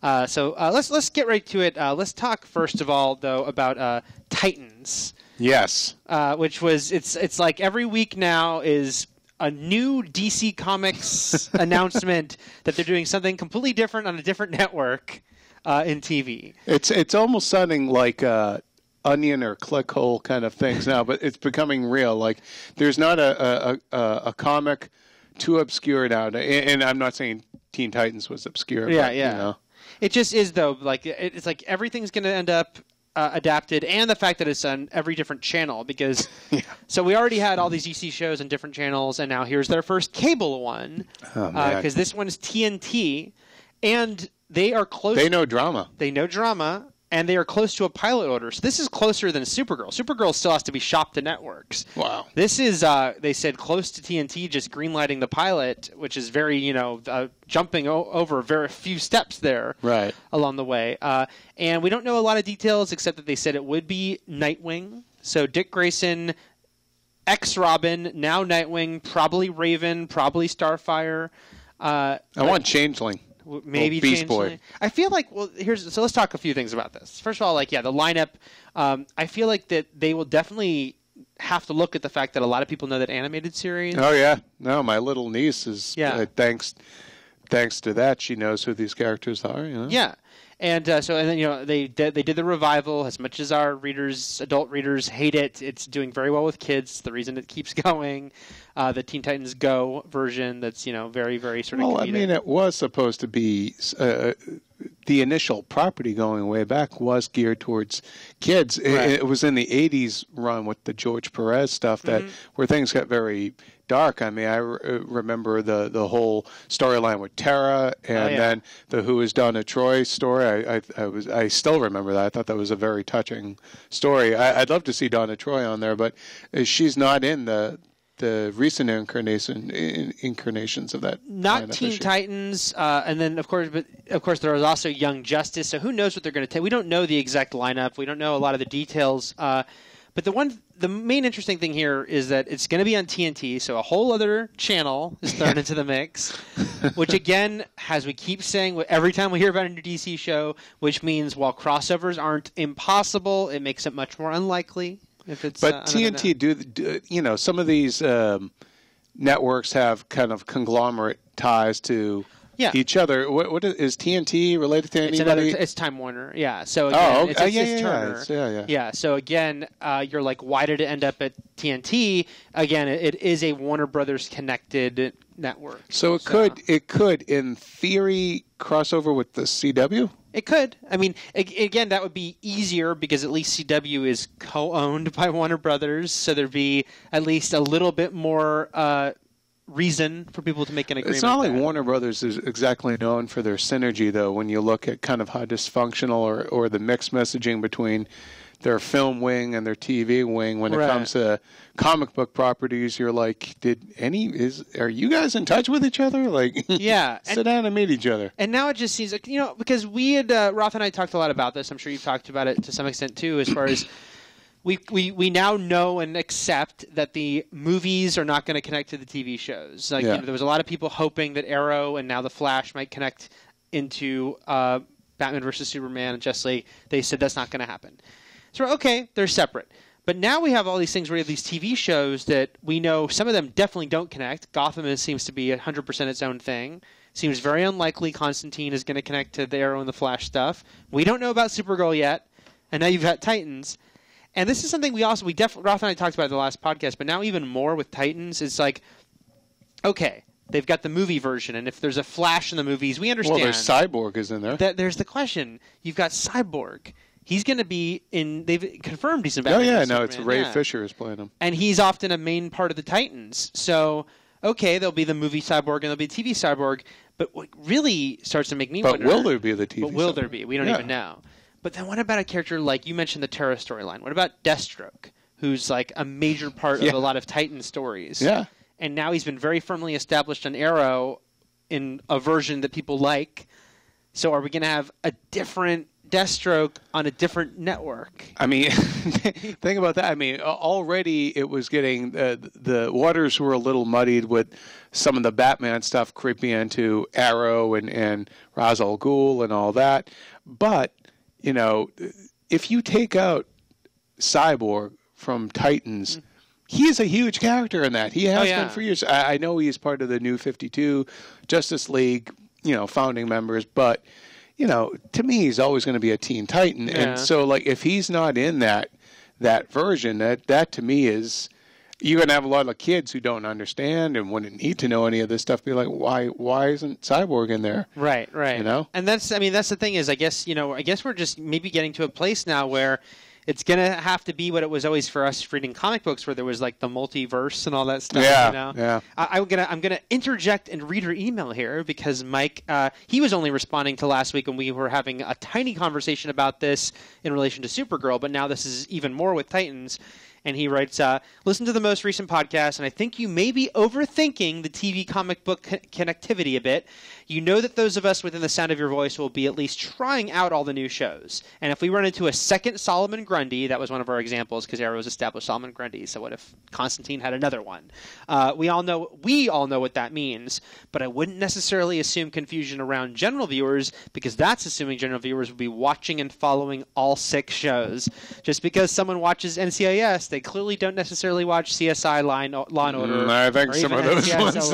So let's get right to it. Let's talk first of all, though, about Titans. Yes. Which was it's like every week now is a new DC Comics announcement that they're doing something completely different on a different network in TV. It's almost sounding like Onion or Clickhole kind of things now, but it's becoming real. Like there's not a comic too obscure now, and I'm not saying Teen Titans was obscure. Yeah, but, yeah. You know. It just is though. Like it's like everything's going to end up adapted, and the fact that it's on every different channel because. Yeah. So we already had all these DC shows on different channels, and now here's their first cable one because this one is TNT, and they are close. They know drama. They know drama. And they are close to a pilot order. So this is closer than Supergirl. Supergirl still has to be shopped to networks. Wow. This is, they said, close to TNT, just greenlighting the pilot, which is very, jumping over very few steps there right along the way. And we don't know a lot of details except that they said it would be Nightwing. So Dick Grayson, ex-Robin, now Nightwing, probably Raven, probably Starfire. I want Changeling. Maybe Beast Boy. I feel like so let's talk a few things about this. First of all, the lineup. I feel like that they will definitely have to look at the fact that a lot of people know that animated series. Oh yeah, no, my little niece is. Yeah. Thanks to that, she knows who these characters are. You know? Yeah. And then they did the revival. As much as our adult readers hate it, it's doing very well with kids. The reason it keeps going, the Teen Titans Go version, that's very very sort of. Well, comedic. I mean, it was supposed to be the initial property going way back was geared towards kids. Right. It was in the '80s run with the George Perez stuff where things got very dark. I mean, I remember the whole storyline with Tara, and then the Who Is Donna Troy story. I still remember that. I thought that was a very touching story. I'd love to see Donna Troy on there, but she's not in the recent incarnations of that. Not Teen Titans, and then of course there was also Young Justice. So who knows what they're going to take? We don't know the exact lineup. We don't know a lot of the details. But the main interesting thing here is that it's going to be on TNT, so a whole other channel is thrown into the mix, which again, as we keep saying every time we hear about a new DC show, which means while crossovers aren't impossible, it makes it much more unlikely. If it's, but TNT do some of these networks have kind of conglomerate ties to each other. What is TNT related to anybody? It's Time Warner. Yeah. So again, it's Turner. Yeah. So again, you're like, why did it end up at TNT? Again, it is a Warner Brothers connected network. So it could in theory cross over with the CW. It could. I mean, again, that would be easier because at least CW is co-owned by Warner Brothers, so there'd be at least a little bit more reason for people to make an agreement. It's not like Warner Brothers is exactly known for their synergy, though, when you look at kind of how dysfunctional or the mixed messaging between their film wing and their TV wing. When it comes to comic book properties, you're like, are you guys in touch with each other? Like, sit down and meet each other. And now it just seems like, because we had, Roth and I talked a lot about this. I'm sure you've talked about it to some extent too, as far as we now know and accept that the movies are not going to connect to the TV shows. Like, there was a lot of people hoping that Arrow and now The Flash might connect into Batman versus Superman and Justice League. They said that's not going to happen. So, okay, they're separate. But now we have all these things where we have these TV shows that we know some of them definitely don't connect. Gotham seems to be 100% its own thing. Seems very unlikely Constantine is going to connect to the Arrow and the Flash stuff. We don't know about Supergirl yet. And now you've got Titans. And this is something Roth and I talked about in the last podcast, but now even more with Titans, it's like, okay, they've got the movie version, and if there's a Flash in the movies, we understand. Well, there's Cyborg is in there. There's the question. You've got Cyborg. He's going to be in. They've confirmed he's in Batman. No, it's Ray Fisher is playing him, and he's often a main part of the Titans. So, okay, there'll be the movie Cyborg and there'll be the TV Cyborg. But what really starts to make me wonder. But will there be the TV? But will there be? We don't even know. But then what about a character like you mentioned the Terra storyline? What about Deathstroke, who's like a major part of a lot of Titan stories? Yeah. And now he's been very firmly established on Arrow in a version that people like. So are we going to have a different Deathstroke on a different network. I mean, think about that. I mean, already it was getting the waters were a little muddied with some of the Batman stuff creeping into Arrow and Ra's al Ghul and all that. But if you take out Cyborg from Titans, he's a huge character in that. He has been for years. I know he's part of the New 52 Justice League, founding members, but to me, he's always going to be a Teen Titan. Yeah. And so, if he's not in that version, that to me is, you're going to have a lot of kids who don't understand and wouldn't need to know any of this stuff. Be like, why isn't Cyborg in there? Right. And that's the thing is, I guess we're just maybe getting to a place now where it's going to have to be what it was always for us reading comic books, where there was the multiverse and all that stuff. Yeah. I'm gonna interject and read her email here because Mike, he was only responding to last week when we were having a tiny conversation about this in relation to Supergirl, but now this is even more with Titans. And he writes, listen to the most recent podcast, and I think you may be overthinking the TV comic book connectivity a bit. You know that those of us within the sound of your voice will be at least trying out all the new shows. And if we run into a second Solomon Grundy, that was one of our examples because Arrow's established Solomon Grundy, so what if Constantine had another one? We all know what that means, but I wouldn't necessarily assume confusion around general viewers because that's assuming general viewers will be watching and following all 6 shows. Just because someone watches NCIS, they clearly don't necessarily watch CSI, Law and Order. I think some of those ones.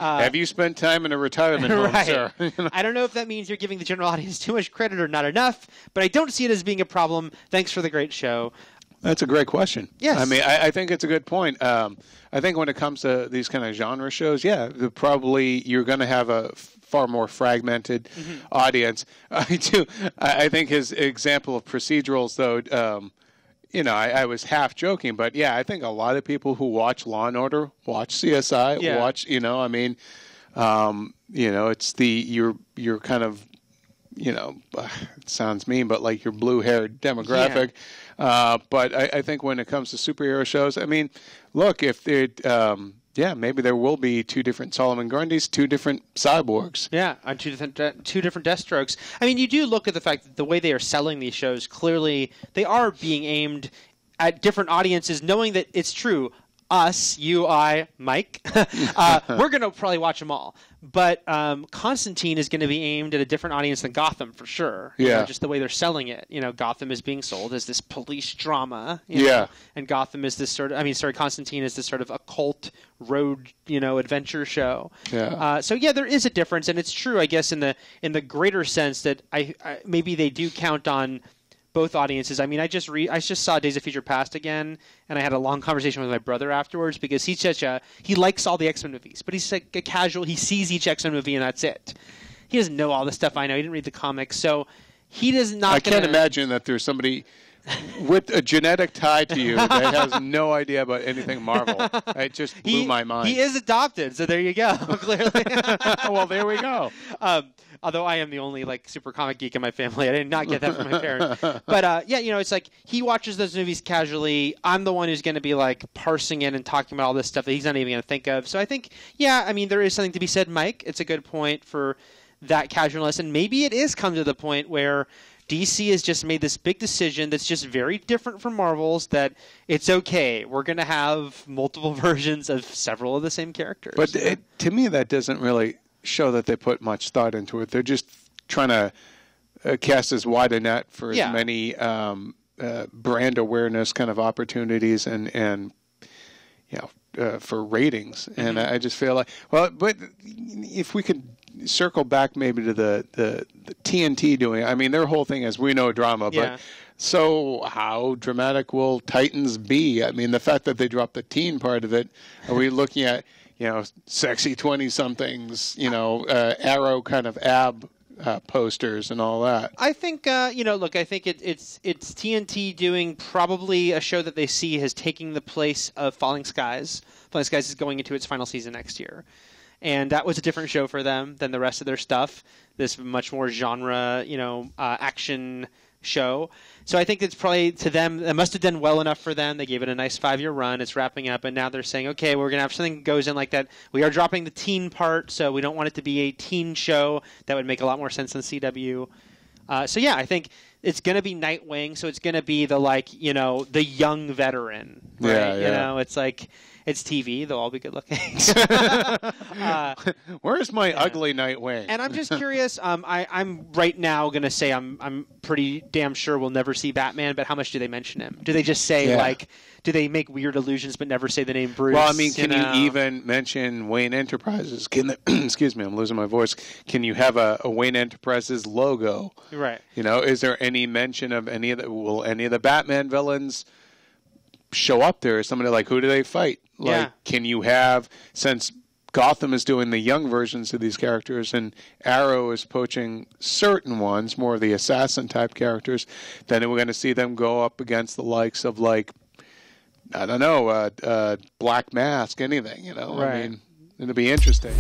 Have you spent time in a retirement home, sir? I don't know if that means you're giving the general audience too much credit or not enough, but I don't see it as being a problem. Thanks for the great show. That's a great question. Yes. I mean, I think it's a good point. I think when it comes to these kind of genre shows, probably you're going to have a far more fragmented audience. I think his example of procedurals, though, I was half joking, but I think a lot of people who watch Law and Order watch CSI, watch, it's you're kind of, it sounds mean, but your blue-haired demographic. But I think when it comes to superhero shows, I mean, look, if it, maybe there will be 2 different Solomon Grundys, 2 different Cyborgs. Yeah, on 2 different Deathstrokes. I mean, you do look at the fact that the way they are selling these shows, clearly they are being aimed at different audiences, knowing that it's true. Us, you, I, Mike, we're going to probably watch them all. But Constantine is going to be aimed at a different audience than Gotham, for sure. Just the way they're selling it. Gotham is being sold as this police drama. And Gotham is this Constantine is this sort of occult road, adventure show. Yeah. So there is a difference, and it's true, I guess, in the greater sense that I maybe they do count on both audiences. I mean, I just saw Days of Future Past again, and I had a long conversation with my brother afterwards because he likes all the X-Men movies, but he's like a casual. He sees each X-Men movie and that's it. He doesn't know all the stuff I know. He didn't read the comics, so he does not. I can't imagine that there's somebody with a genetic tie to you that has no idea about anything Marvel. It just blew my mind. He is adopted, so there you go. Clearly, well, there we go. Although I am the only super comic geek in my family, I did not get that from my parents. But it's like he watches those movies casually. I'm the one who's going to be parsing in and talking about all this stuff that he's not even going to think of. So I think, there is something to be said, Mike. It's a good point for that casualness, and maybe it is come to the point where DC has just made this big decision that's just very different from Marvel's, that it's okay. We're going to have multiple versions of several of the same characters. But to me, that doesn't really show that they put much thought into it. They're just trying to cast as wide a net for as many brand awareness kind of opportunities and for ratings. And I just feel like, but if we could circle back maybe to the TNT doing, I mean, their whole thing is we know drama, but so how dramatic will Titans be? I mean, the fact that they dropped the teen part of it, are we looking at, sexy 20-somethings, Arrow kind of ab posters and all that? I think, I think it's TNT doing probably a show that they see as taking the place of Falling Skies. Falling Skies is going into its final season next year. And that was a different show for them than the rest of their stuff. This much more genre, action show. So I think it's probably, to them, it must have done well enough for them. They gave it a nice 5-year run. It's wrapping up, and now they're saying, okay, we're going to have something that goes in like that. We are dropping the teen part, so we don't want it to be a teen show. That would make a lot more sense than CW. So yeah, I think it's going to be Nightwing. So it's going to be the the young veteran. Right? Yeah, yeah. You know, it's like it's TV. They'll all be good looking. Where's my ugly Nightwing? And I'm just curious. I'm right now going to say I'm pretty damn sure we'll never see Batman. But how much do they mention him? Do they just say do they make weird allusions but never say the name Bruce? Well, I mean, can you even mention Wayne Enterprises? Excuse me, I'm losing my voice. Can you have a Wayne Enterprises logo? Right. You know, is there any mention of any of the? Will any of the Batman villains show up there? Somebody like, who do they fight? Like, can you have, since Gotham is doing the young versions of these characters and Arrow is poaching certain ones, more of the assassin type characters, then we're going to see them go up against the likes of, like, I don't know, Black Mask, anything, you know? Right. I mean, it'll be interesting.